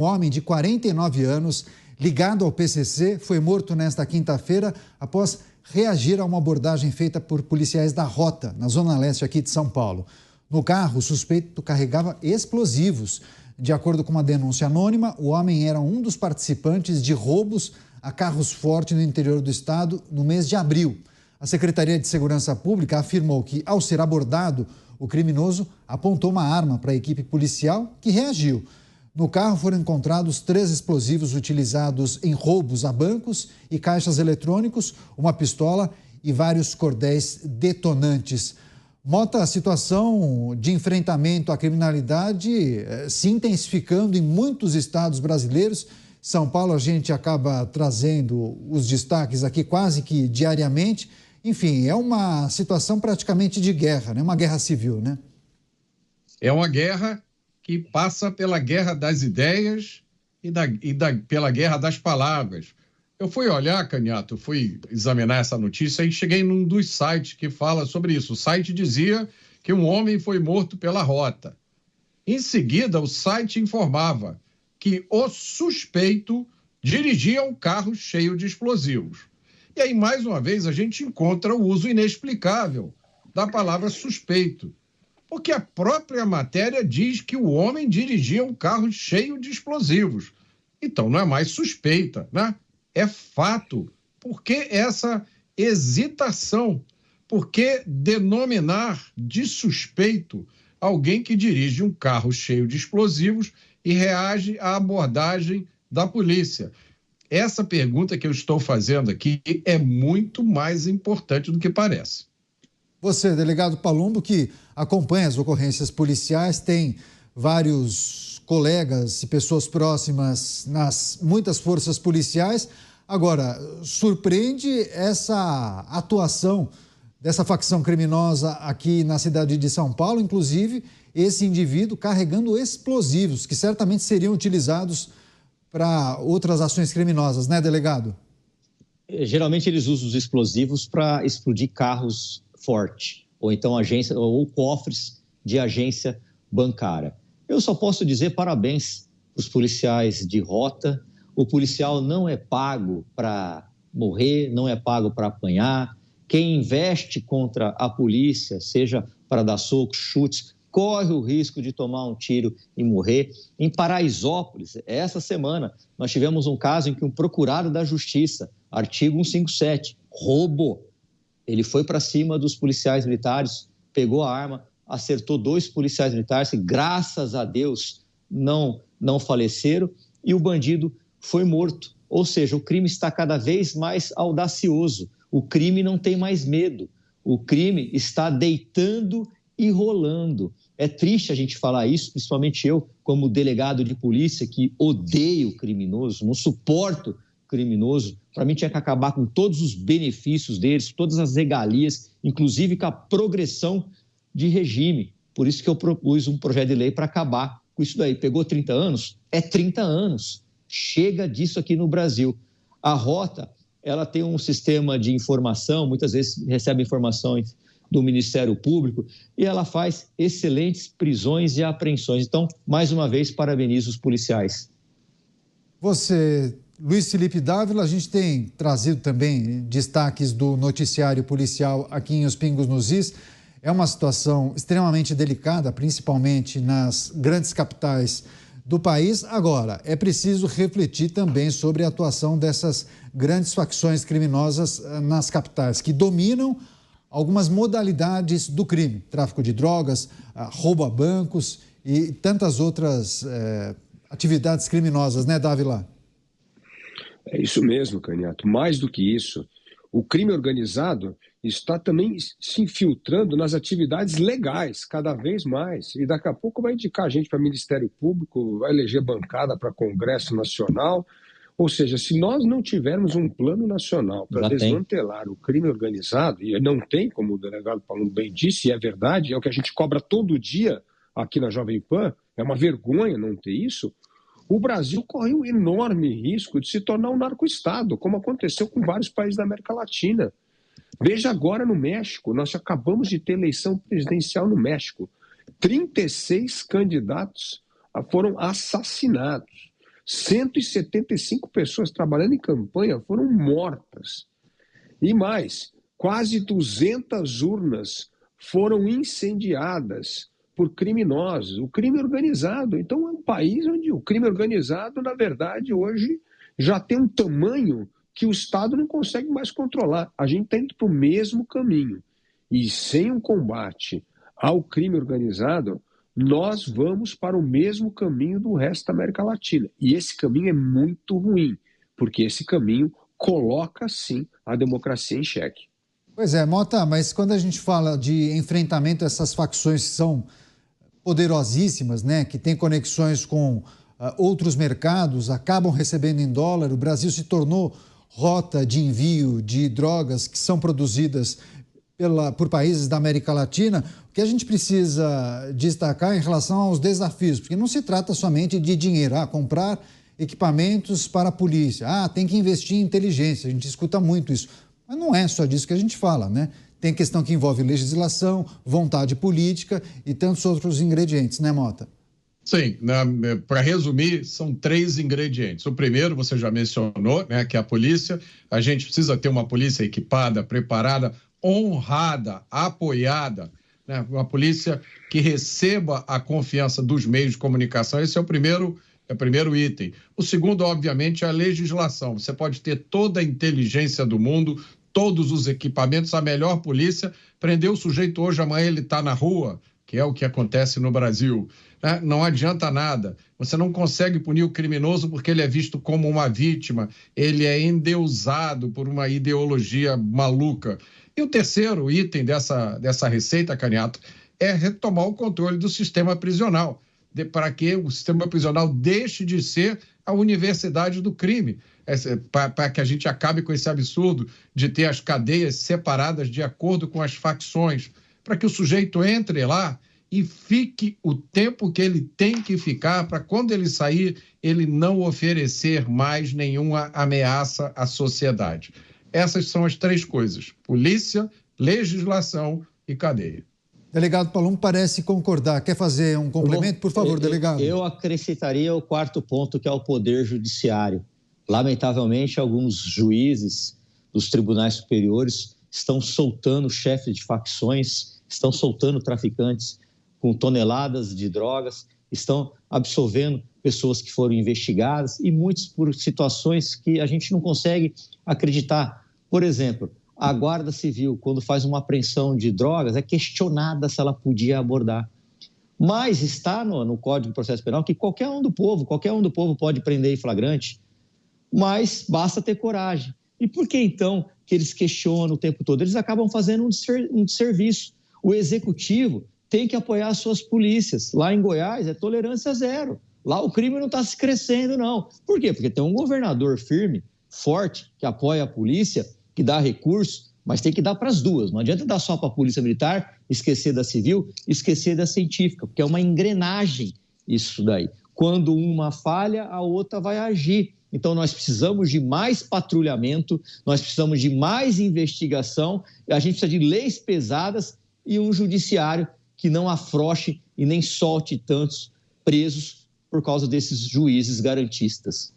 Um homem de 49 anos, ligado ao PCC, foi morto nesta quinta-feira após reagir a uma abordagem feita por policiais da Rota, na zona leste aqui de São Paulo. No carro, o suspeito carregava explosivos. De acordo com uma denúncia anônima, o homem era um dos participantes de roubos a carros fortes no interior do estado no mês de abril. A Secretaria de Segurança Pública afirmou que, ao ser abordado, o criminoso apontou uma arma para a equipe policial, que reagiu. No carro foram encontrados 3 explosivos utilizados em roubos a bancos e caixas eletrônicos, uma pistola e vários cordéis detonantes. Mota, a situação de enfrentamento à criminalidade se intensificando em muitos estados brasileiros. São Paulo, a gente acaba trazendo os destaques aqui quase que diariamente. Enfim, é uma situação praticamente de guerra, né? Uma guerra civil, né? É uma guerra que passa pela guerra das ideias pela guerra das palavras. Eu fui olhar, Canhato, fui examinar essa notícia e cheguei num dos sites que fala sobre isso. O site dizia que um homem foi morto pela Rota. Em seguida, o site informava que o suspeito dirigia um carro cheio de explosivos. E aí, mais uma vez, a gente encontra o uso inexplicável da palavra suspeito. Porque a própria matéria diz que o homem dirigia um carro cheio de explosivos. Então, não é mais suspeita, né? É fato. Por que essa hesitação? Por que denominar de suspeito alguém que dirige um carro cheio de explosivos e reage à abordagem da polícia? Essa pergunta que eu estou fazendo aqui é muito mais importante do que parece. Você, delegado Palumbo, que acompanha as ocorrências policiais, tem vários colegas e pessoas próximas nas muitas forças policiais. Agora, surpreende essa atuação dessa facção criminosa aqui na cidade de São Paulo, inclusive esse indivíduo carregando explosivos, que certamente seriam utilizados para outras ações criminosas, né, delegado? Geralmente eles usam os explosivos para explodir carros forte, ou então agência, ou cofres de agência bancária. Eu só posso dizer parabéns para os policiais de Rota. O policial não é pago para morrer, não é pago para apanhar. Quem investe contra a polícia, seja para dar socos, chutes, corre o risco de tomar um tiro e morrer. Em Paraisópolis, essa semana, nós tivemos um caso em que um procurado da Justiça, artigo 157, roubo. Ele foi para cima dos policiais militares, pegou a arma, acertou 2 policiais militares que, graças a Deus, não faleceram, e o bandido foi morto. Ou seja, o crime está cada vez mais audacioso. O crime não tem mais medo. O crime está deitando e rolando. É triste a gente falar isso, principalmente eu, como delegado de polícia, que odeio o criminoso, não suporto criminoso. Para mim tinha que acabar com todos os benefícios deles, todas as regalias, inclusive com a progressão de regime. Por isso que eu propus um projeto de lei para acabar com isso daí. Pegou 30 anos? É 30 anos. Chega disso aqui no Brasil. A Rota, ela tem um sistema de informação, muitas vezes recebe informações do Ministério Público, e ela faz excelentes prisões e apreensões. Então, mais uma vez, parabenizo os policiais. Você, Luiz Felipe Dávila, a gente tem trazido também destaques do noticiário policial aqui em Os Pingos nos Is. É uma situação extremamente delicada, principalmente nas grandes capitais do país. Agora, é preciso refletir também sobre a atuação dessas grandes facções criminosas nas capitais, que dominam algumas modalidades do crime, tráfico de drogas, roubo a bancos e tantas outras atividades criminosas, né, Dávila? É isso mesmo, Canhato. Mais do que isso, o crime organizado está também se infiltrando nas atividades legais, cada vez mais. E daqui a pouco vai indicar a gente para Ministério Público, vai eleger bancada para Congresso Nacional. Ou seja, se nós não tivermos um plano nacional para desmantelar o crime organizado, e não tem, como o delegado Paulo bem disse, e é verdade, é o que a gente cobra todo dia aqui na Jovem Pan, é uma vergonha não ter isso, o Brasil corre um enorme risco de se tornar um narco-estado, como aconteceu com vários países da América Latina. Veja agora no México, nós acabamos de ter eleição presidencial no México. 36 candidatos foram assassinados. 175 pessoas trabalhando em campanha foram mortas. E mais, quase 200 urnas foram incendiadas por criminosos, o crime organizado. Então é um país onde o crime organizado, na verdade, hoje já tem um tamanho que o Estado não consegue mais controlar. A gente está indo para o mesmo caminho. E sem um combate ao crime organizado, nós vamos para o mesmo caminho do resto da América Latina. E esse caminho é muito ruim, porque esse caminho coloca, sim, a democracia em xeque. Pois é, Mota, mas quando a gente fala de enfrentamento a essas facções que são poderosíssimas, né, que têm conexões com outros mercados, acabam recebendo em dólar, o Brasil se tornou rota de envio de drogas que são produzidas por países da América Latina. O que a gente precisa destacar em relação aos desafios, porque não se trata somente de dinheiro, comprar equipamentos para a polícia, tem que investir em inteligência, a gente escuta muito isso, mas não é só disso que a gente fala, né? Tem questão que envolve legislação, vontade política e tantos outros ingredientes, né, Mota? Sim, para resumir, são 3 ingredientes. O primeiro, você já mencionou, né, que é a polícia. A gente precisa ter uma polícia equipada, preparada, honrada, apoiada, né? Uma polícia que receba a confiança dos meios de comunicação. Esse é o primeiro item. O segundo, obviamente, é a legislação. Você pode ter toda a inteligência do mundo, todos os equipamentos, a melhor polícia, prender o sujeito hoje, amanhã ele está na rua, que é o que acontece no Brasil, né? Não adianta nada. Você não consegue punir o criminoso porque ele é visto como uma vítima, ele é endeusado por uma ideologia maluca. E o terceiro item dessa receita, Canhato, é retomar o controle do sistema prisional, para que o sistema prisional deixe de ser a universidade do crime, para que a gente acabe com esse absurdo de ter as cadeias separadas de acordo com as facções, para que o sujeito entre lá e fique o tempo que ele tem que ficar, para quando ele sair, ele não oferecer mais nenhuma ameaça à sociedade. Essas são as 3 coisas: polícia, legislação e cadeia. Delegado Palumbo parece concordar. Quer fazer um complemento? Por favor, delegado. Eu acrescentaria o 4º ponto, que é o Poder Judiciário. Lamentavelmente, alguns juízes dos tribunais superiores estão soltando chefes de facções, estão soltando traficantes com toneladas de drogas, estão absolvendo pessoas que foram investigadas, e muitos por situações que a gente não consegue acreditar. Por exemplo, a Guarda Civil, quando faz uma apreensão de drogas, é questionada se ela podia abordar. Mas está no Código de Processo Penal que qualquer um do povo pode prender em flagrante, mas basta ter coragem. E por que, então, que eles questionam o tempo todo? Eles acabam fazendo um desserviço. O Executivo tem que apoiar as suas polícias. Lá em Goiás é tolerância zero. Lá o crime não está se crescendo, não. Por quê? Porque tem um governador firme, forte, que apoia a polícia, que dá recurso, mas tem que dar para as duas. Não adianta dar só para a polícia militar, esquecer da civil, esquecer da científica, porque é uma engrenagem isso daí. Quando uma falha, a outra vai agir. Então, nós precisamos de mais patrulhamento, nós precisamos de mais investigação, a gente precisa de leis pesadas e um judiciário que não afrouxe e nem solte tantos presos por causa desses juízes garantistas.